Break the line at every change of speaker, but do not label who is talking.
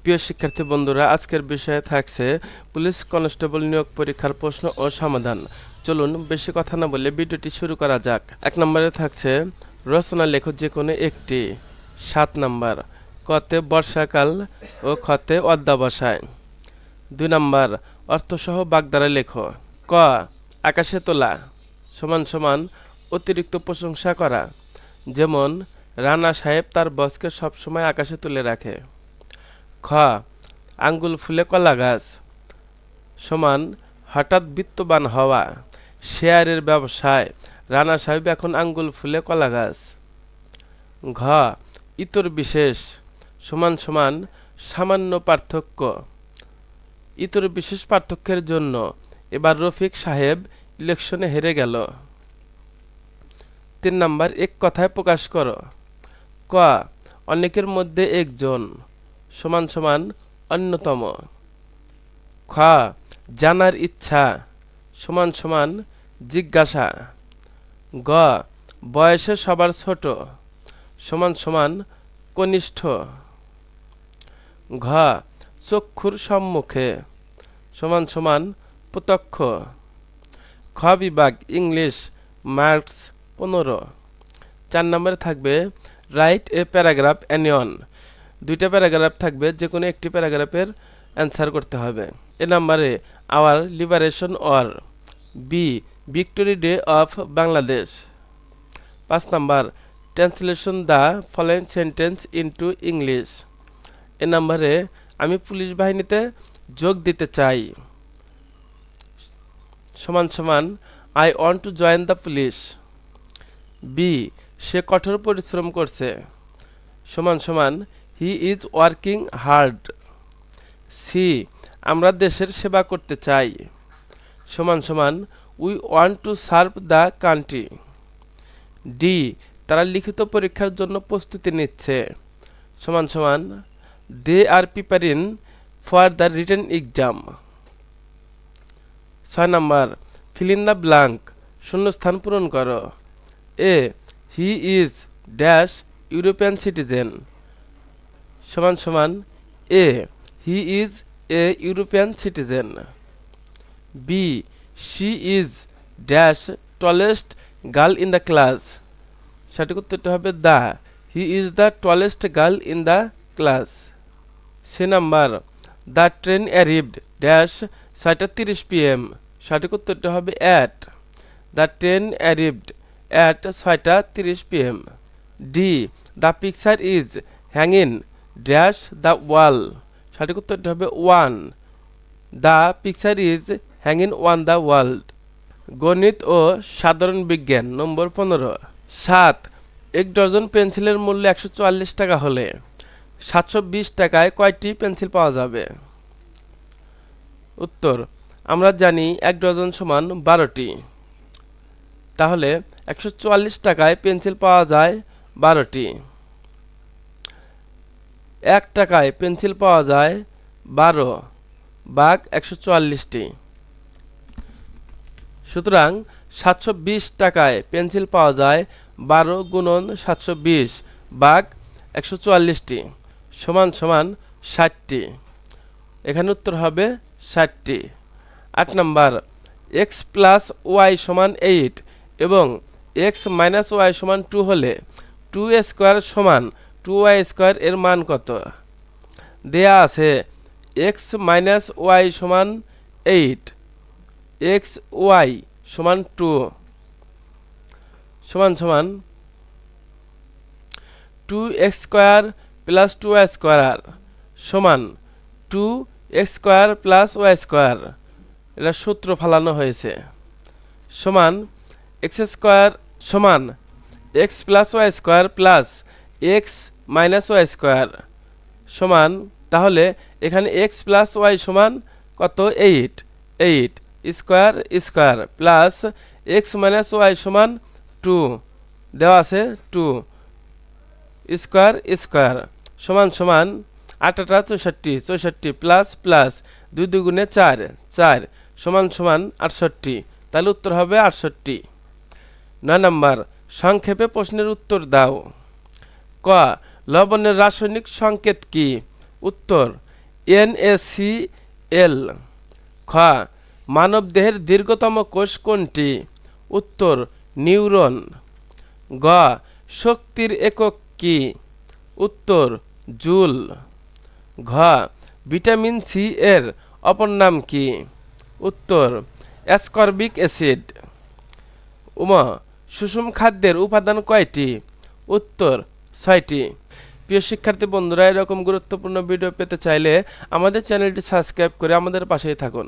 প্রিয় শিক্ষার্থী বন্ধুরা, আজকের বিষয়ে থাকছে পুলিশ কনস্টেবল নিয়োগ পরীক্ষার প্রশ্ন ও সমাধান। চলুন বেশি কথা না বলে ভিডিওটি শুরু করা যাক। 1 নম্বরে থাকছে রচনা লেখো যে কোনো একটি। 7 নম্বর কতে বর্ষাকাল ও খতে অধ্যবসায়। 2 নম্বর অর্থসহ বাগধারা লেখো। ক আকাশে তোলা সমান সমান অতিরিক্ত প্রশংসা করা, যেমন রানা সাহেব তার বসকে সবসময় আকাশে তুলে রাখে। খ আঙ্গুল ফুলে কলা গাছ সমান হঠাৎ বিত্তবান হওয়া, শেয়ারের ব্যবসায় রানা সাহেব এখন আঙ্গুল ফুলে কলা গাছ। ঘ ইতর বিশেষ সমান সমান সামান্য পার্থক্য, ইতর বিশেষ পার্থক্যের জন্য এবার রফিক সাহেব ইলেকশনে হেরে গেল। 3 নম্বর এক কথায় প্রকাশ করো। ক অনেকের মধ্যে একজন সমান সমান অন্যতম। খ জানার ইচ্ছা সমান সমান জিজ্ঞাসা। গ বয়সে সবার ছোট সমান সমান কনিষ্ঠ। ঘ চক্ষুর সম্মুখে সমান সমান প্রত্যক্ষ। খ বিভাগ ইংলিশ মার্কস 15। 4 নম্বরে থাকবে রাইট এ প্যারাগ্রাফ অ্যানিয়ন। 2টা প্যারাগ্রাফ থাকবে, যে কোনো একটি প্যারাগ্রাফের অ্যান্সার করতে হবে। এ নম্বরে our liberation or, B victory day of Bangladesh. 5 নম্বর translation the following sentence into English. A নম্বরে আমি পুলিশ বাহিনীতে যোগ দিতে চাই সমান সমান I want to join the police. B সে কঠোর পরিশ্রম করছে সমান সমান he is working hard. C আমরা দেশের সেবা করতে চাই সমান সমান we want to serve the country. D তারা লিখিত পরীক্ষার জন্য প্রস্তুতি নিচ্ছে সমান সমান দে are preparing for the written exam. 6 নম্বর ফিল ইন দ্য ব্ল্যাঙ্ক শূন্যস্থান পূরণ করো। A he is dash European citizen সমান সমান A he is a European citizen. B she is dash tallest girl in the class, সঠিক উত্তরটা হবে the he is the tallest girl in the class. C number the train arrived dash 6:30 PM, সঠিক উত্তরটা হবে at the train arrived at 6:30 PM। D the picture is hanging dash the wall, সঠিক উত্তরটা হবে on the picture is hanging on the wall. গণিত ও সাধারণ বিজ্ঞান নম্বর 15। 7 1 ডজন পেন্সিলের মূল্য 144 টাকা হলে 720 টাকায় কয়টি পেন্সিল পাওয়া যাবে? উত্তর আমরা জানি 1 ডজন সমান 12টি, তাহলে 144 টাকায় পেন্সিল পাওয়া যায় 12টি। 1 টাকায় পেন্সিল পাওয়া যায় 12 ভাগ 144টি, সুতরাং 720 টাকায় পেন্সিল পাওয়া যায় 12 গুণন 720 ভাগ 144টি সমান সমান 60টি। এখানে উত্তর হবে 60টি। 8 নম্বর এক্স প্লাস ওয়াই সমান 8 এবং এক্স মাইনাস ওয়াই সমান 2 হলে 2 স্কোয়ার সমান 2y স্কোয়ার এর মান কত? দেয়া আছে এক্স মাইনাস ওয়াই সমান 8, এক্স ওয়াই সমান 2 সমান সমান 2x square plus 2y square সমান 2x square plus Y square, এটা সূত্র ফালানো হয়েছে, সমান এক্স স্কোয়ার সমান X plus Y square plus X minus Y square সমান, তাহলে এখানে এক্স প্লাস ওয়াই সমান কত? 8 square square plus X minus Y সমান 2 দেওয়া আছে 2 স্কোয়ার স্কোয়ার সমান সমান 8 64 প্লাস প্লাস 2 দুগুণে 4 সমান সমান 68, তাহলে উত্তর হবে 68। 9 নম্বর সংক্ষেপে প্রশ্নের উত্তর দাও। ক লবণের রাসায়নিক সংকেত কি? উত্তর NaCl। খ মানবদেহের দীর্ঘতম কোষ কোনটি? উত্তর নিউরন। গ শক্তির একক কি? উত্তর জুল। ঘ ভিটামিন সি এর অপর নাম কি? উত্তর অ্যাসকর্বিক অ্যাসিড। সুষম খাদ্যের উপাদান কয়টি? উত্তর 6টি। প্রিয় শিক্ষার্থী বন্ধুরা, এরকম গুরুত্বপূর্ণ ভিডিও পেতে চাইলে আমাদের চ্যানেলটি সাবস্ক্রাইব করে আমাদের পাশেই থাকুন।